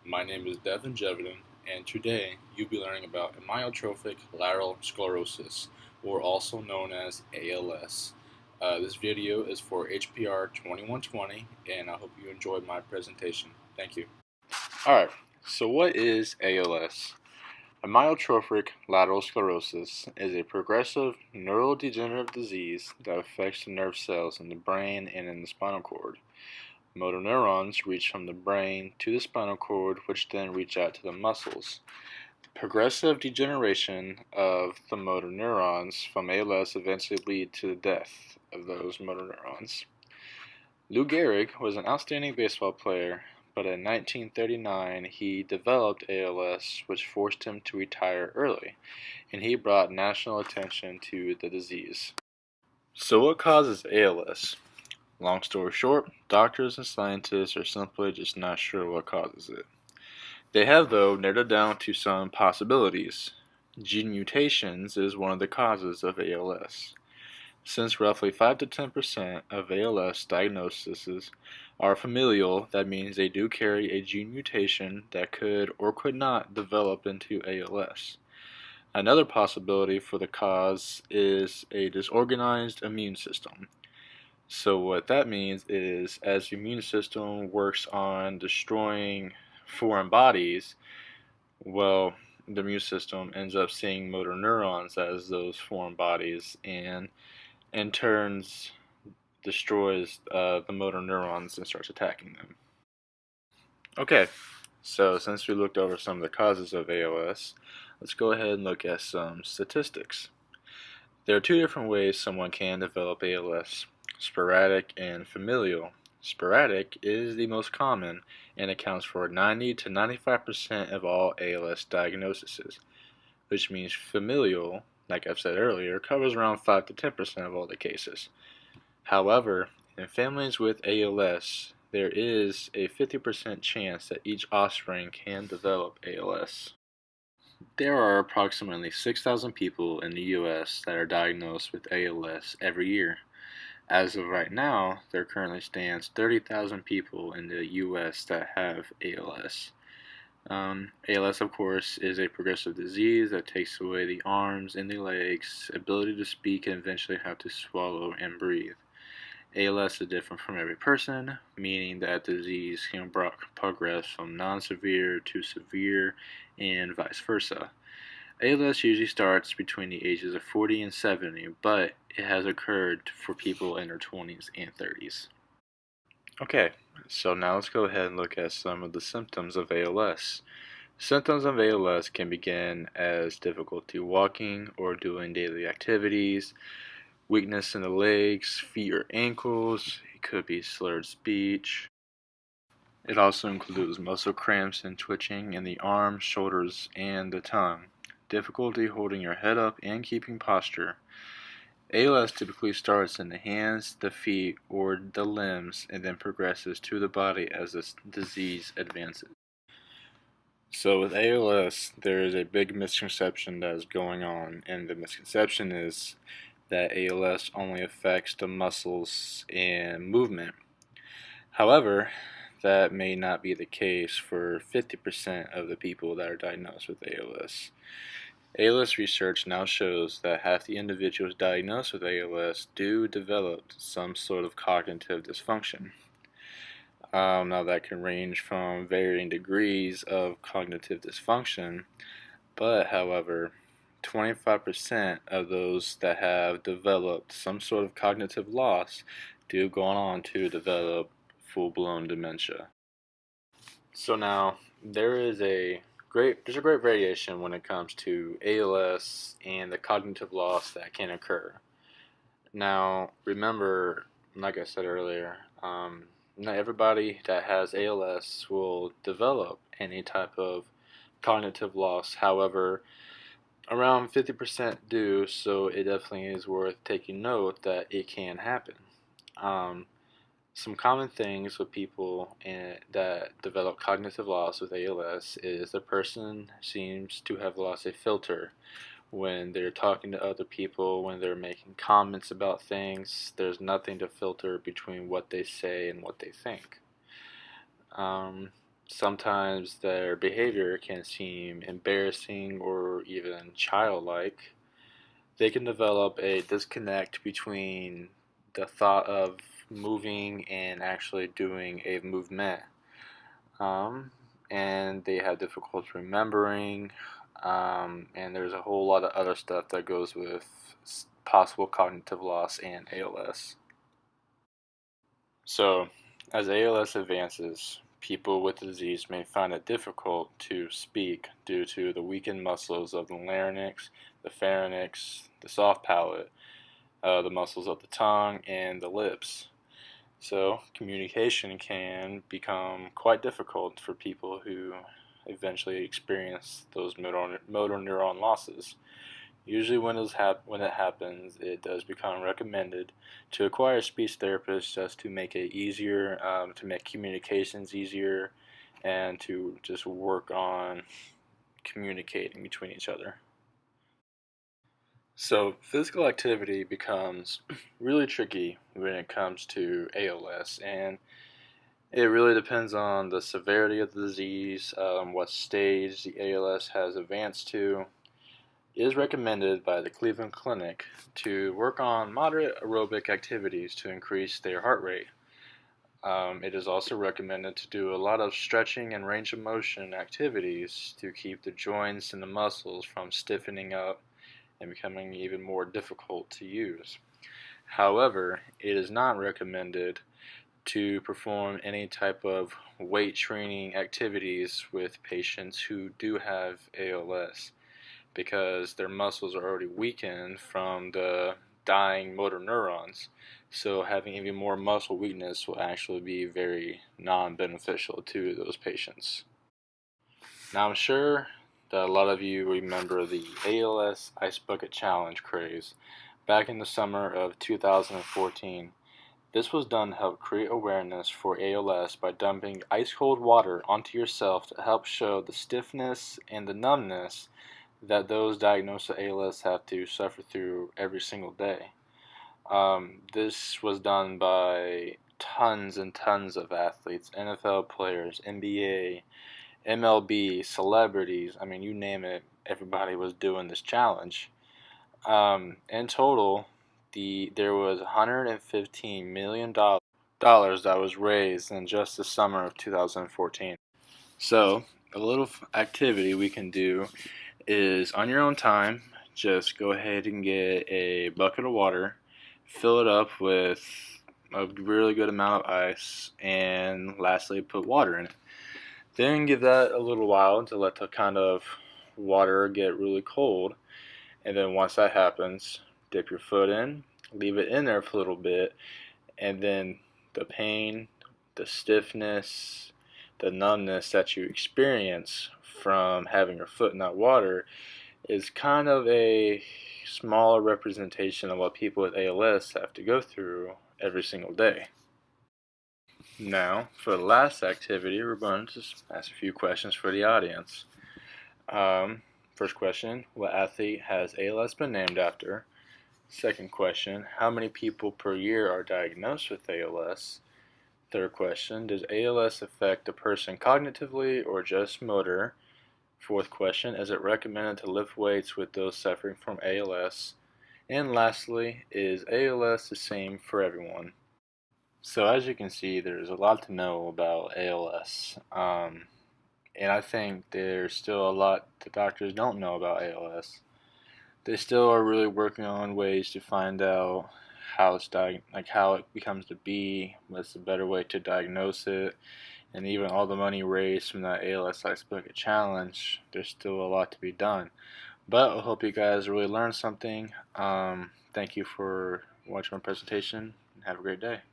My name is Devin Jevedin, and today you'll be learning about amyotrophic lateral sclerosis, or also known as ALS. This video is for HPR 2120, and I hope you enjoyed my presentation. Thank you. Alright, so what is ALS? Amyotrophic lateral sclerosis is a progressive neurodegenerative disease that affects the nerve cells in the brain and in the spinal cord. Motor neurons reach from the brain to the spinal cord, which then reach out to the muscles. Progressive degeneration of the motor neurons from ALS eventually lead to the death of those motor neurons. Lou Gehrig was an outstanding baseball player, but in 1939 he developed ALS, which forced him to retire early, and he brought national attention to the disease. So what causes ALS? Long story short, doctors and scientists are simply just not sure what causes it. They have, though, narrowed it down to some possibilities. Gene mutations is one of the causes of ALS. Since roughly 5 to 10% of ALS diagnoses are familial, that means they do carry a gene mutation that could or could not develop into ALS. Another possibility for the cause is a disorganized immune system. So what that means is, as the immune system works on destroying foreign bodies, well, the immune system ends up seeing motor neurons as those foreign bodies, and in turns destroys the motor neurons and starts attacking them. Okay, so since we looked over some of the causes of ALS, let's go ahead and look at some statistics. There are two different ways someone can develop ALS: sporadic and familial. Sporadic is the most common and accounts for 90 to 95% of all ALS diagnoses, which means familial, like I've said earlier, covers around 5 to 10% of all the cases. However, in families with ALS, there is a 50% chance that each offspring can develop ALS. There are approximately 6,000 people in the U.S. that are diagnosed with ALS every year. As of right now, there currently stands 30,000 people in the U.S. that have ALS. ALS, of course, is a progressive disease that takes away the arms and the legs, ability to speak, and eventually have to swallow and breathe. ALS is different from every person, meaning that disease can progress from non-severe to severe and vice versa. ALS usually starts between the ages of 40 and 70, but it has occurred for people in their 20s and 30s. Okay, so now let's go ahead and look at some of the symptoms of ALS. Symptoms of ALS can begin as difficulty walking or doing daily activities, weakness in the legs, feet, or ankles. It could be slurred speech. It also includes muscle cramps and twitching in the arms, shoulders, and the tongue. Difficulty holding your head up and keeping posture. ALS typically starts in the hands, the feet, or the limbs, and then progresses to the body as the disease advances. So with ALS, there is a big misconception that is going on, and the misconception is that ALS only affects the muscles and movement. However, that may not be the case for 50% of the people that are diagnosed with ALS. ALS research now shows that half the individuals diagnosed with ALS do develop some sort of cognitive dysfunction. Now that can range from varying degrees of cognitive dysfunction, but however, 25% of those that have developed some sort of cognitive loss do go on to develop full-blown dementia. So now there's a great variation when it comes to ALS and the cognitive loss that can occur. Now remember, like I said earlier, not everybody that has ALS will develop any type of cognitive loss. However, around 50% do, so it definitely is worth taking note that it can happen. Some common things with people that develop cognitive loss with ALS is the person seems to have lost a filter when they're talking to other people, when they're making comments about things. There's nothing to filter between what they say and what they think. Sometimes their behavior can seem embarrassing or even childlike. They can develop a disconnect between the thought of moving and actually doing a movement. Um, and they have difficulty remembering, and there's a whole lot of other stuff that goes with possible cognitive loss and ALS. So, as ALS advances, people with the disease may find it difficult to speak due to the weakened muscles of the larynx, the pharynx, the soft palate, the muscles of the tongue, and the lips. So, communication can become quite difficult for people who eventually experience those motor neuron losses. Usually, when it happens, it does become recommended to acquire a speech therapist just to make it easier, to make communications easier, and to just work on communicating between each other. So, physical activity becomes really tricky when it comes to ALS, and it really depends on the severity of the disease, what stage the ALS has advanced to. It is recommended by the Cleveland Clinic to work on moderate aerobic activities to increase their heart rate. It is also recommended to do a lot of stretching and range of motion activities to keep the joints and the muscles from stiffening up and becoming even more difficult to use. However, it is not recommended to perform any type of weight training activities with patients who do have ALS because their muscles are already weakened from the dying motor neurons. So having even more muscle weakness will actually be very non-beneficial to those patients. Now I'm sure that a lot of you remember the ALS Ice Bucket Challenge craze back in the summer of 2014. This was done to help create awareness for ALS by dumping ice cold water onto yourself to help show the stiffness and the numbness that those diagnosed with ALS have to suffer through every single day. This was done by tons and tons of athletes, NFL players, NBA, MLB, celebrities. I mean, you name it, everybody was doing this challenge. In total, there was $115 million that was raised in just the summer of 2014. So, a little activity we can do is on your own time, just go ahead and get a bucket of water, fill it up with a really good amount of ice, and lastly, put water in it. Then give that a little while to let the kind of water get really cold. And then once that happens, dip your foot in, leave it in there for a little bit, and then the pain, the stiffness, the numbness that you experience from having your foot in that water is kind of a smaller representation of what people with ALS have to go through every single day. Now, for the last activity, we're going to just ask a few questions for the audience. First question, what athlete has ALS been named after? Second question, how many people per year are diagnosed with ALS? Third question, does ALS affect a person cognitively or just motor? Fourth question, is it recommended to lift weights with those suffering from ALS? And lastly, is ALS the same for everyone? So as you can see, there's a lot to know about ALS. And I think there's still a lot the doctors don't know about ALS. They still are really working on ways to find out how how it becomes to be, what's the better way to diagnose it, and even all the money raised from that ALS Ice Bucket Challenge. There's still a lot to be done. But I hope you guys really learned something. Thank you for watching my presentation, and have a great day.